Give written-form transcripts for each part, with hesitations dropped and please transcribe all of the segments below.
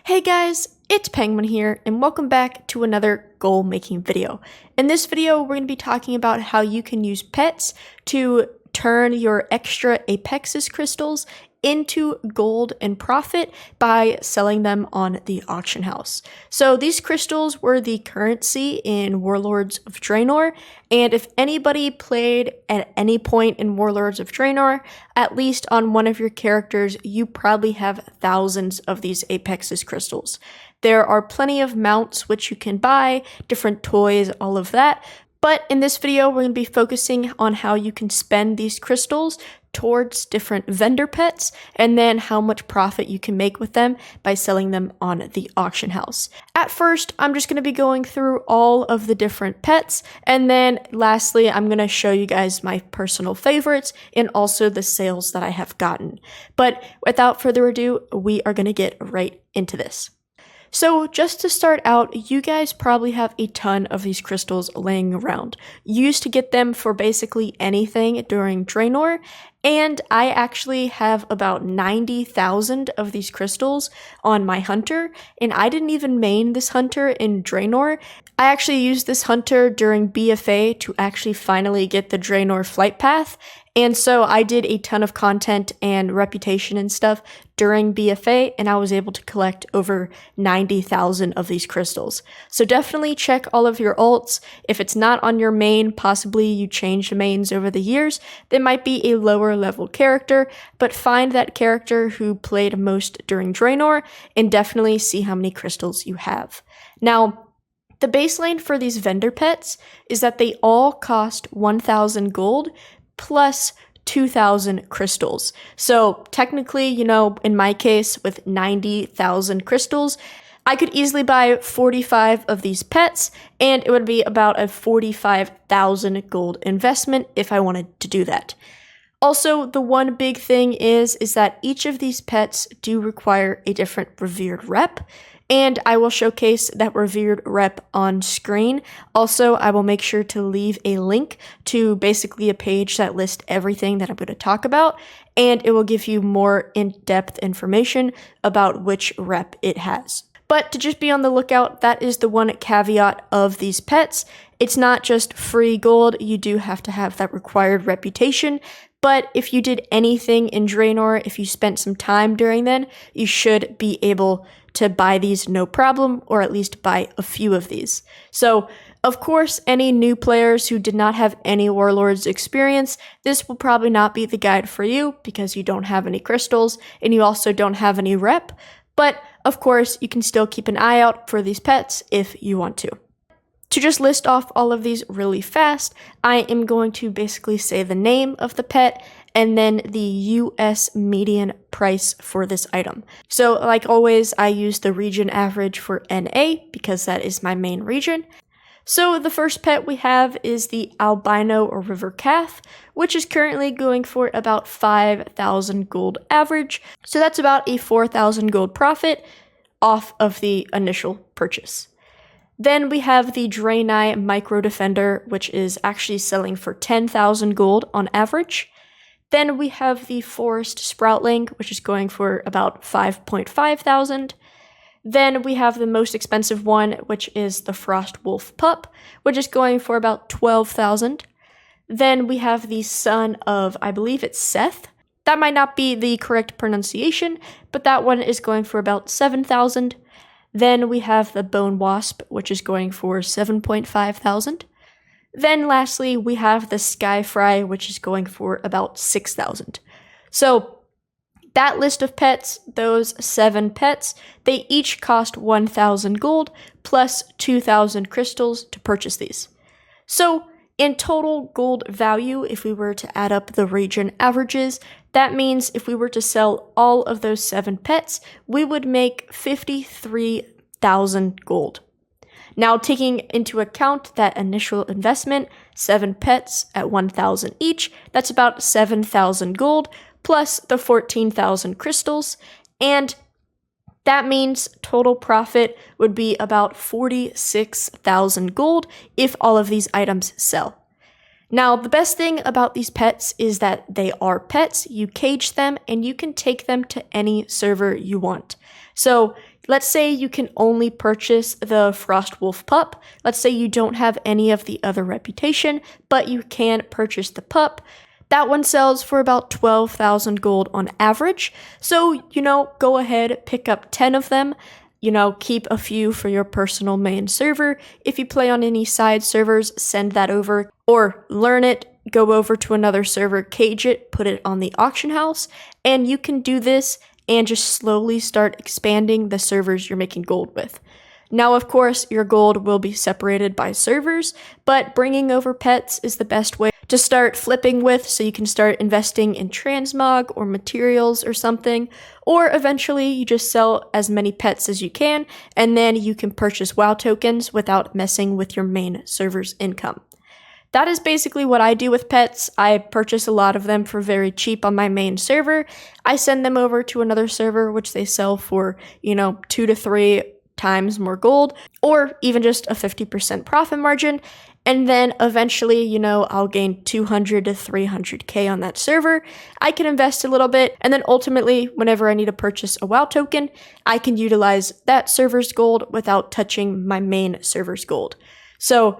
Hey guys, it's Penguin here, and welcome back to another goal making video. In this video, we're going to be talking about how you can use pets to turn your extra Apexis crystals into gold and profit by selling them on the auction house. So these crystals were the currency in Warlords of Draenor, and if anybody played at any point in Warlords of Draenor, at least on one of your characters, you probably have thousands of these Apexis crystals. There are plenty of mounts which you can buy, different toys, all of that. But in this video, we're going to be focusing on how you can spend these crystals towards different vendor pets, and then how much profit you can make with them by selling them on the auction house. At first, I'm just going to be going through all of the different pets, and then lastly, I'm going to show you guys my personal favorites and also the sales that I have gotten. But without further ado, we are going to get right into this. So just to start out, you guys probably have a ton of these crystals laying around. You used to get them for basically anything during Draenor, and I actually have about 90,000 of these crystals on my hunter, and I didn't even main this hunter in Draenor. I actually used this hunter during BFA to actually finally get the Draenor flight path, and so I did a ton of content and reputation and stuff during BFA, and I was able to collect over 90,000 of these crystals. So definitely check all of your ults. If it's not on your main, possibly you changed mains over the years, there might be a lower level character, but find that character who played most during Draenor and definitely see how many crystals you have. Now, the baseline for these vendor pets is that they all cost 1,000 gold plus 2,000 crystals. So technically, in my case, with 90,000 crystals, I could easily buy 45 of these pets, and it would be about a 45,000 gold investment if I wanted to do that. Also, the one big thing is that each of these pets do require a different revered rep, and I will showcase that revered rep on screen. Also, I will make sure to leave a link to basically a page that lists everything that I'm going to talk about, and it will give you more in-depth information about which rep it has. But to just be on the lookout, that is the one caveat of these pets. It's not just free gold, you do have to have that required reputation. But if you did anything in Draenor, if you spent some time during then, you should be able to buy these no problem, or at least buy a few of these. So, of course, any new players who did not have any Warlords experience, this will probably not be the guide for you because you don't have any crystals and you also don't have any rep. But, of course, you can still keep an eye out for these pets if you want to. To just list off all of these really fast, I am going to basically say the name of the pet and then the US median price for this item. So like always, I use the region average for NA because that is my main region. So the first pet we have is the albino or river calf, which is currently going for about 5,000 gold average. So that's about a 4,000 gold profit off of the initial purchase. Then we have the Draenei Micro Defender, which is actually selling for 10,000 gold on average. Then we have the Forest Sproutling, which is going for about 5.5 thousand. Then we have the most expensive one, which is the Frost Wolf Pup, which is going for about 12,000. Then we have the son of, I believe it's Seth. That might not be the correct pronunciation, but that one is going for about 7,000. Then we have the Bone Wasp, which is going for 7.5 thousand. Then lastly, we have the Skyfry, which is going for about 6,000. So that list of pets, those 7 pets, they each cost 1,000 gold plus 2,000 crystals to purchase these. So in total gold value, if we were to add up the region averages, that means if we were to sell all of those 7 pets, we would make 53,000 gold. Now, taking into account that initial investment, 7 pets at 1,000 each, that's about 7,000 gold plus the 14,000 crystals, and that means total profit would be about 46,000 gold if all of these items sell. Now, the best thing about these pets is that they are pets, you cage them, and you can take them to any server you want. So Let's say you can only purchase the Frostwolf pup. Let's say you don't have any of the other reputation, but you can purchase the pup. That one sells for about 12,000 gold on average. So, go ahead, pick up 10 of them. Keep a few for your personal main server. If you play on any side servers, send that over or learn it. Go over to another server, cage it, put it on the auction house, and you can do this and just slowly start expanding the servers you're making gold with. Now, of course, your gold will be separated by servers, but bringing over pets is the best way to start flipping with, so you can start investing in transmog or materials or something, or eventually you just sell as many pets as you can, and then you can purchase WoW tokens without messing with your main server's income. That is basically what I do with pets. I purchase a lot of them for very cheap on my main server. I send them over to another server, which they sell for, 2 to 3 times more gold, or even just a 50% profit margin. And then eventually, I'll gain 200 to 300k on that server. I can invest a little bit, and then ultimately, whenever I need to purchase a WoW token, I can utilize that server's gold without touching my main server's gold. So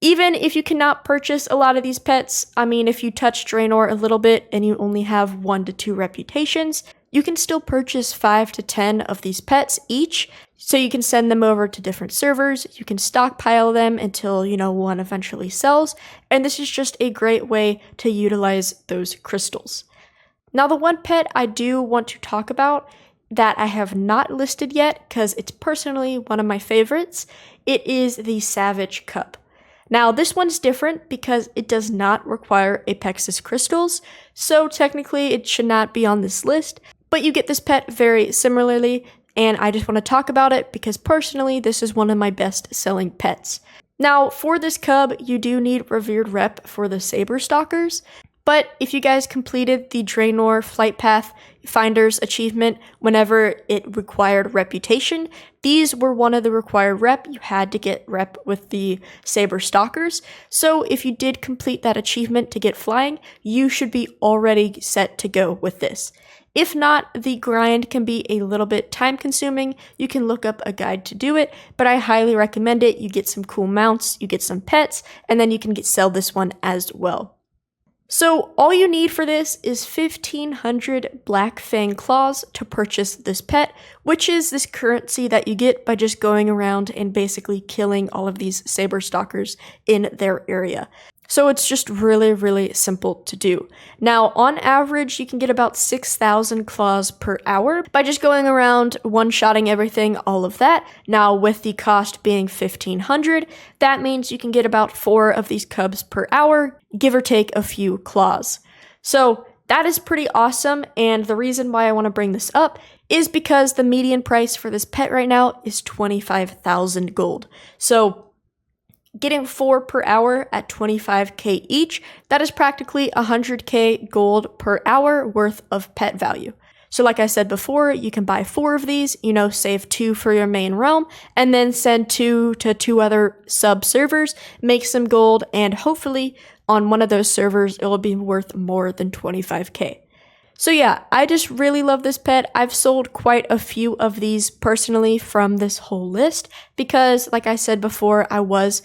even if you cannot purchase a lot of these pets, if you touch Draenor a little bit and you only have 1 to 2 reputations, you can still purchase 5 to 10 of these pets each, so you can send them over to different servers. You can stockpile them until, one eventually sells, and this is just a great way to utilize those crystals. Now, the one pet I do want to talk about that I have not listed yet, because it's personally one of my favorites, it is the Savage Cup. Now, this one's different because it does not require Apexis Crystals, so technically it should not be on this list, but you get this pet very similarly, and I just want to talk about it because personally this is one of my best selling pets. Now, for this cub, you do need Revered Rep for the Saber Stalkers, but if you guys completed the Draenor Flight Path Finders achievement whenever it required reputation, these were one of the required rep. You had to get rep with the Saber Stalkers. So if you did complete that achievement to get flying, you should be already set to go with this. If not, the grind can be a little bit time consuming. You can look up a guide to do it, but I highly recommend it. You get some cool mounts, you get some pets, and then you can sell this one as well. So all you need for this is 1,500 Black Fang Claws to purchase this pet, which is this currency that you get by just going around and basically killing all of these Saber Stalkers in their area. So it's just really, really simple to do. Now, on average, you can get about 6,000 claws per hour by just going around one-shotting everything, all of that. Now, with the cost being 1,500, that means you can get about 4 of these cubs per hour, give or take a few claws. So that is pretty awesome, and the reason why I want to bring this up is because the median price for this pet right now is 25,000 gold. So getting 4 per hour at 25k each, that is practically 100k gold per hour worth of pet value. So like I said before, you can buy 4 of these, save 2 for your main realm, and then send 2 to 2 other sub-servers, make some gold, and hopefully on one of those servers, it will be worth more than 25k. So yeah, I just really love this pet. I've sold quite a few of these personally from this whole list because, like I said before, I was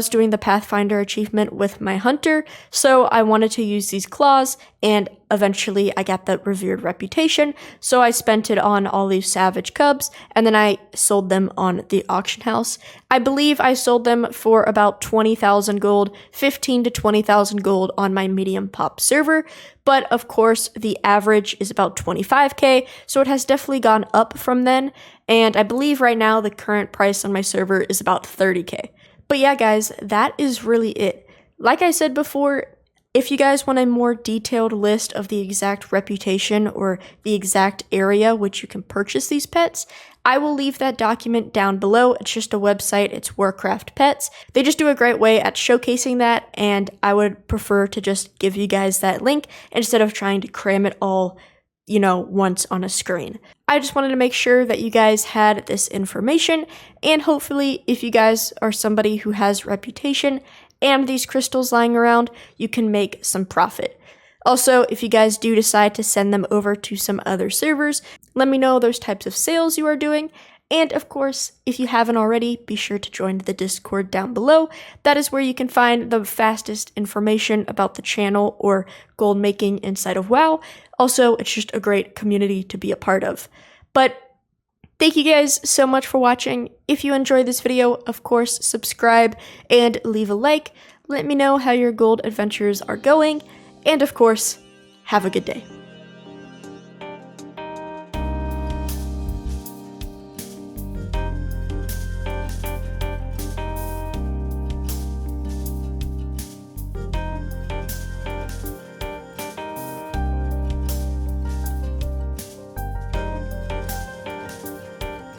doing the Pathfinder achievement with my hunter, so I wanted to use these claws, and eventually I got the Revered Reputation, so I spent it on all these Savage Cubs, and then I sold them on the auction house. I believe I sold them for about 20,000 gold, 15 to 20,000 gold on my medium pop server, but of course the average is about 25k, so it has definitely gone up from then, and I believe right now the current price on my server is about 30k. But yeah, guys, that is really it. Like I said before, if you guys want a more detailed list of the exact reputation or the exact area which you can purchase these pets, I will leave that document down below. It's just a website. It's Warcraft Pets. They just do a great way at showcasing that, and I would prefer to just give you guys that link instead of trying to cram it all once on a screen. I just wanted to make sure that you guys had this information, and hopefully if you guys are somebody who has reputation and these crystals lying around, you can make some profit. Also, if you guys do decide to send them over to some other servers, let me know those types of sales you are doing. And of course, if you haven't already, be sure to join the Discord down below. That is where you can find the fastest information about the channel or gold making inside of WoW. Also, it's just a great community to be a part of. But thank you guys so much for watching. If you enjoyed this video, of course, subscribe and leave a like. Let me know how your gold adventures are going. And of course, have a good day.